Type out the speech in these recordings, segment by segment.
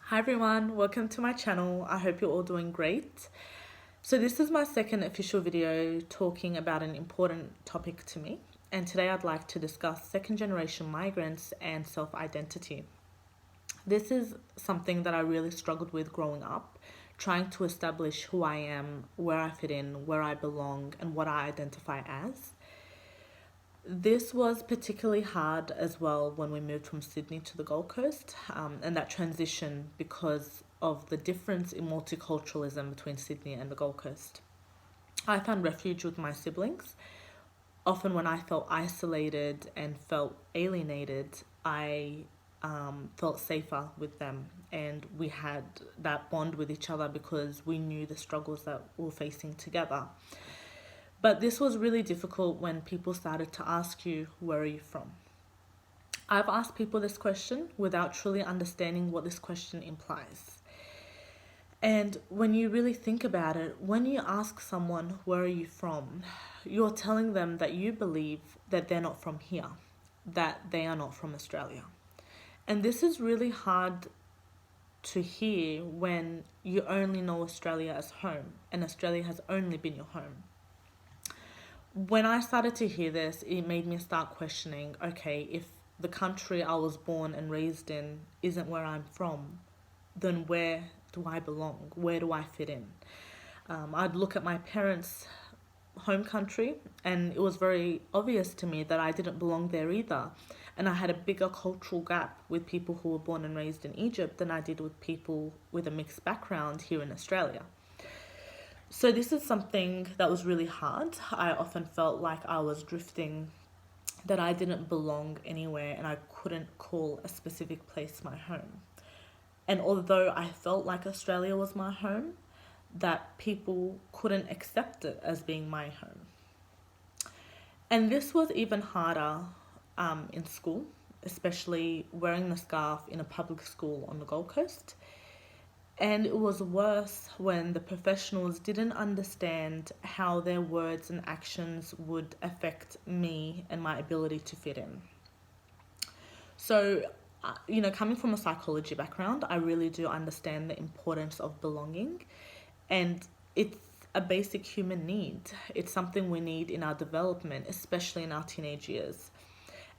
Hi everyone, welcome to my channel. I hope you're all doing great. So this is my second official video talking about an important topic to me, and today I'd like to discuss second generation migrants and self-identity. This is something that I really struggled with growing up, trying to establish who I am, where I fit in, where I belong, and what I identify as. This was particularly hard as well when we moved from Sydney to the Gold Coast, and that transition because of the difference in multiculturalism between Sydney and the Gold Coast. I found refuge with my siblings. Often, when I felt isolated and felt alienated, I felt safer with them, and we had that bond with each other because we knew the struggles that we were facing together. But this was really difficult when people started to ask you, where are you from? I've asked people this question without truly understanding what this question implies. And when you really think about it, when you ask someone, where are you from? You're telling them that you believe that they're not from here, that they are not from Australia. And this is really hard to hear when you only know Australia as home, and Australia has only been your home. When I started to hear this, it made me start questioning, okay, if the country I was born and raised in isn't where I'm from, then where do I belong? Where do I fit in? I'd look at my parents' home country, and it was very obvious to me that I didn't belong there either. And I had a bigger cultural gap with people who were born and raised in Egypt than I did with people with a mixed background here in Australia. So this is something that was really hard. I often felt like I was drifting, that I didn't belong anywhere, and I couldn't call a specific place my home. And although I felt like Australia was my home, that people couldn't accept it as being my home. And this was even harder in school, especially wearing the scarf in a public school on the Gold Coast. And it was worse when the professionals didn't understand how their words and actions would affect me and my ability to fit in. So, coming from a psychology background, I really do understand the importance of belonging. And it's a basic human need. It's something we need in our development, especially in our teenage years.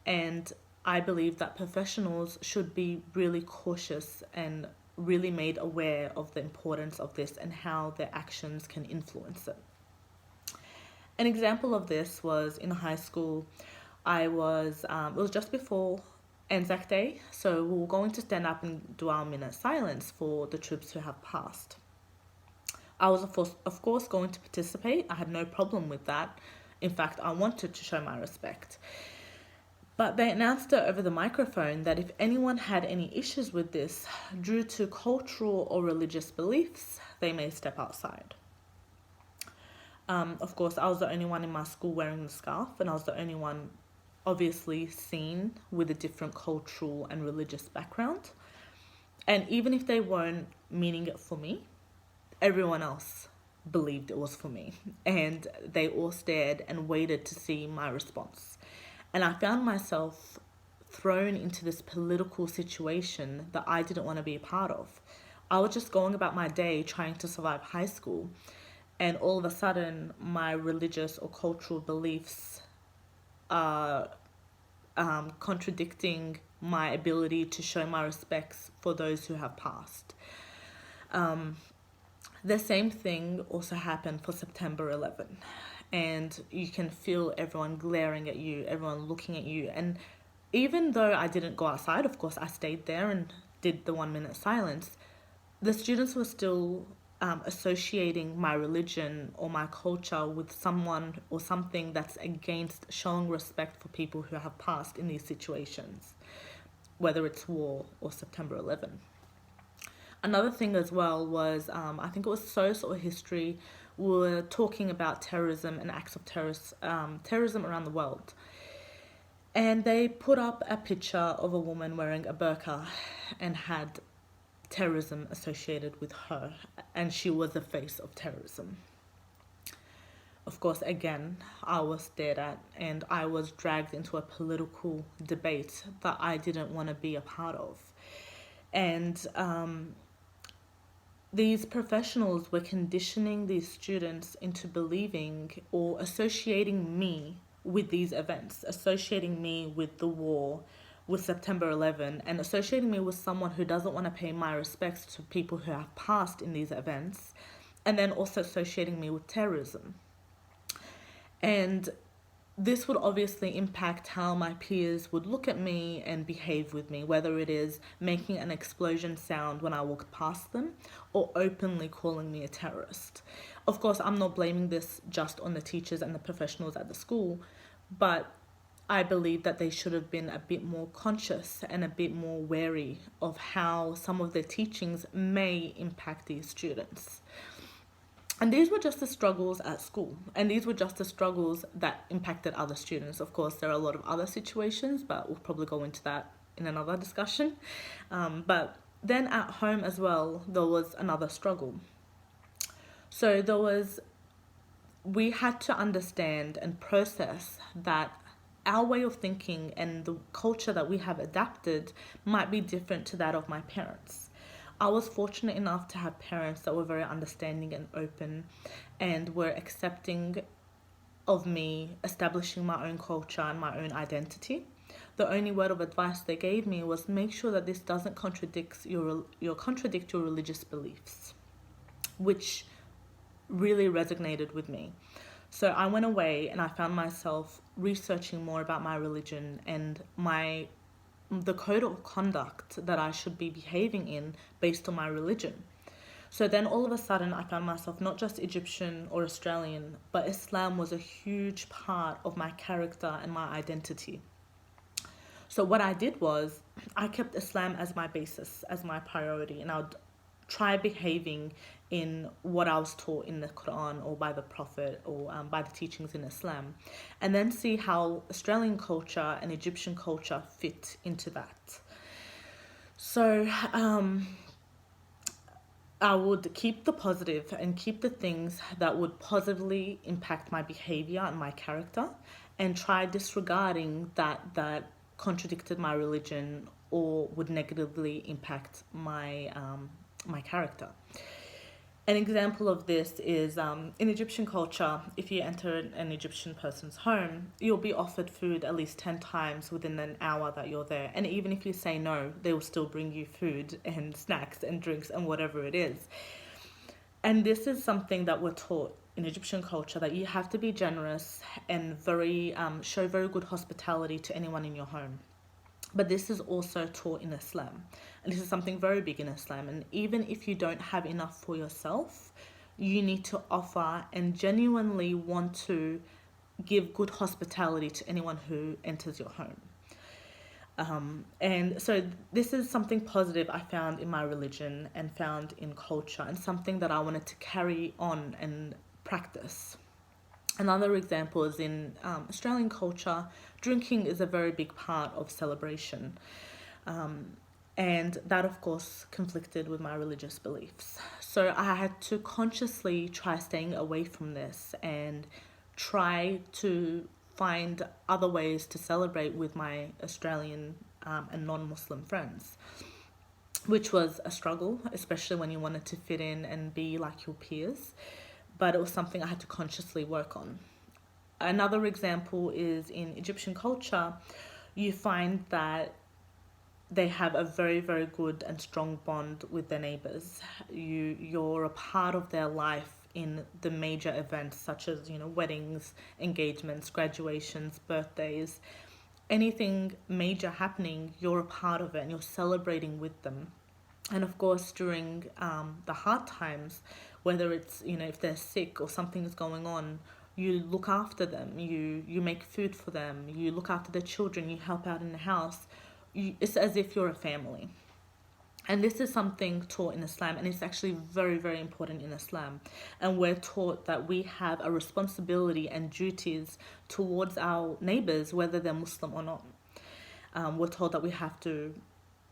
And I believe that professionals should be really cautious and really made aware of the importance of this and how their actions can influence it. An example of this was in high school. It was just before Anzac Day, so we were going to stand up and do our minute silence for the troops who have passed. I was, of course, going to participate. I had no problem with that. In fact, I wanted to show my respect. But they announced it over the microphone that if anyone had any issues with this due to cultural or religious beliefs, they may step outside. Of course, I was the only one in my school wearing the scarf, and I was the only one obviously seen with a different cultural and religious background. And even if they weren't meaning it for me, everyone else believed it was for me. And they all stared and waited to see my response. And I found myself thrown into this political situation that I didn't want to be a part of. I was just going about my day trying to survive high school, and all of a sudden my religious or cultural beliefs are contradicting my ability to show my respects for those who have passed. The same thing also happened for September 11. And you can feel everyone glaring at you, everyone looking at you. And even though I didn't go outside, of course, I stayed there and did the 1 minute silence, the students were still associating my religion or my culture with someone or something that's against showing respect for people who have passed in these situations, whether it's war or September 11. Another thing as well was, I think it was social history. We were talking about terrorism and acts of terrorism around the world. And they put up a picture of a woman wearing a burqa and had terrorism associated with her. And she was the face of terrorism. Of course, again, I was stared at and I was dragged into a political debate that I didn't want to be a part of. And these professionals were conditioning these students into believing or associating me with these events, associating me with the war, with September 11, and associating me with someone who doesn't want to pay my respects to people who have passed in these events, and then also associating me with terrorism. And this would obviously impact how my peers would look at me and behave with me, whether it is making an explosion sound when I walk past them or openly calling me a terrorist. Of course, I'm not blaming this just on the teachers and the professionals at the school, but I believe that they should have been a bit more conscious and a bit more wary of how some of their teachings may impact these students. And these were just the struggles at school, and these were just the struggles that impacted other students. Of course, there are a lot of other situations, but we'll probably go into that in another discussion. But then at home as well, there was another struggle. So we had to understand and process that our way of thinking and the culture that we have adapted might be different to that of my parents. I was fortunate enough to have parents that were very understanding and open and were accepting of me establishing my own culture and my own identity. The only word of advice they gave me was make sure that this doesn't contradict your religious beliefs, which really resonated with me. So I went away and I found myself researching more about my religion and the code of conduct that I should be behaving in based on my religion. So then all of a sudden I found myself not just Egyptian or Australian, but Islam was a huge part of my character and my identity. So what I did was I kept Islam as my basis, as my priority, and I would try behaving in what I was taught in the Quran or by the Prophet or by the teachings in Islam, and then see how Australian culture and Egyptian culture fit into that. So I would keep the positive and keep the things that would positively impact my behavior and my character, and try disregarding that contradicted my religion or would negatively impact my my character. An example of this is in Egyptian culture, if you enter an Egyptian person's home, you'll be offered food at least 10 times within an hour that you're there. And even if you say no, they will still bring you food and snacks and drinks and whatever it is. And this is something that we're taught in Egyptian culture, that you have to be generous and show very good hospitality to anyone in your home. But this is also taught in Islam. And this is something very big in Islam. And even if you don't have enough for yourself, you need to offer and genuinely want to give good hospitality to anyone who enters your home. And so this is something positive I found in my religion and found in culture, and something that I wanted to carry on and practice. Another example is in Australian culture, drinking is a very big part of celebration. And that, of course, conflicted with my religious beliefs. So I had to consciously try staying away from this and try to find other ways to celebrate with my Australian and non-Muslim friends, which was a struggle, especially when you wanted to fit in and be like your peers. But it was something I had to consciously work on. Another example is in Egyptian culture, you find that they have a very, very good and strong bond with their neighbors. You're a part of their life in the major events such as, weddings, engagements, graduations, birthdays. Anything major happening, you're a part of it and you're celebrating with them. And of course, during the hard times, whether it's, if they're sick or something is going on, you look after them, you make food for them, you look after their children, you help out in the house. It's as if you're a family. And this is something taught in Islam, and it's actually very, very important in Islam. And we're taught that we have a responsibility and duties towards our neighbors, whether they're Muslim or not. We're told that we have to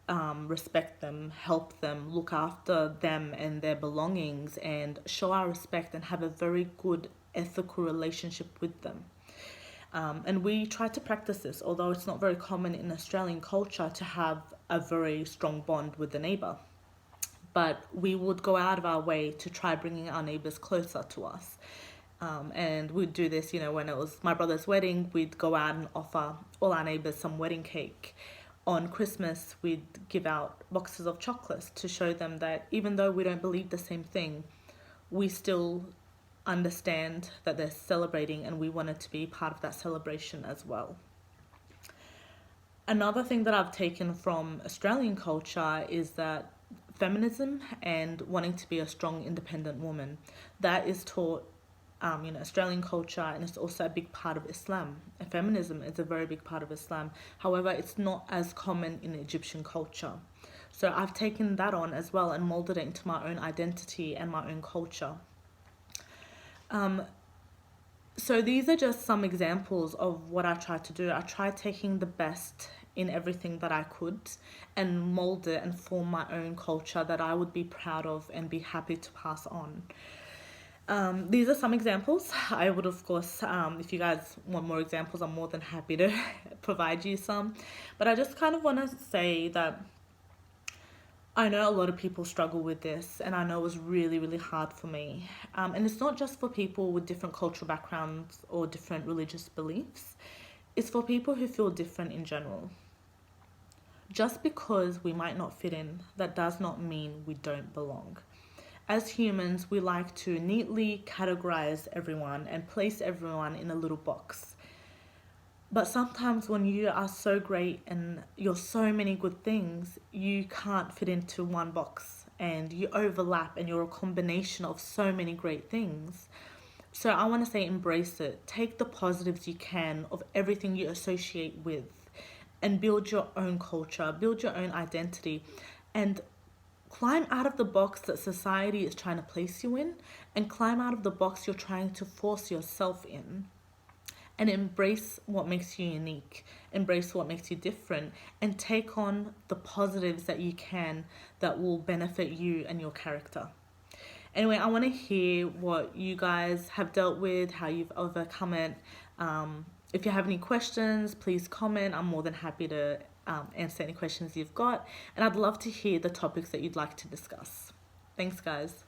respect them, help them, look after them and their belongings, and show our respect and have a very good ethical relationship with them. And we try to practice this, although it's not very common in Australian culture to have a very strong bond with the neighbor. But we would go out of our way to try bringing our neighbors closer to us. And we'd do this, when it was my brother's wedding, we'd go out and offer all our neighbors some wedding cake. On Christmas, we'd give out boxes of chocolates to show them that even though we don't believe the same thing, we still understand that they're celebrating and we wanted to be part of that celebration as well. Another thing that I've taken from Australian culture is that feminism and wanting to be a strong, independent woman, that is taught Australian culture, and it's also a big part of Islam. And feminism is a very big part of Islam. However, it's not as common in Egyptian culture. So I've taken that on as well and molded it into my own identity and my own culture. So these are just some examples of what I tried to do. I tried taking the best in everything that I could and mold it and form my own culture that I would be proud of and be happy to pass on. These are some examples. I would, of course, if you guys want more examples, I'm more than happy to provide you some. But I just kind of want to say that I know a lot of people struggle with this, and I know it was really, really hard for me. And it's not just for people with different cultural backgrounds or different religious beliefs. It's for people who feel different in general. Just because we might not fit in, that does not mean we don't belong. As humans, we like to neatly categorize everyone and place everyone in a little box. But sometimes when you are so great and you're so many good things, you can't fit into one box and you overlap and you're a combination of so many great things. So I want to say embrace it. Take the positives you can of everything you associate with and build your own culture, build your own identity, and climb out of the box that society is trying to place you in and climb out of the box you're trying to force yourself in. And embrace what makes you unique, embrace what makes you different, and take on the positives that you can that will benefit you and your character. Anyway, I want to hear what you guys have dealt with, how you've overcome it. If you have any questions, please comment. I'm more than happy to answer any questions you've got. And I'd love to hear the topics that you'd like to discuss. Thanks, guys.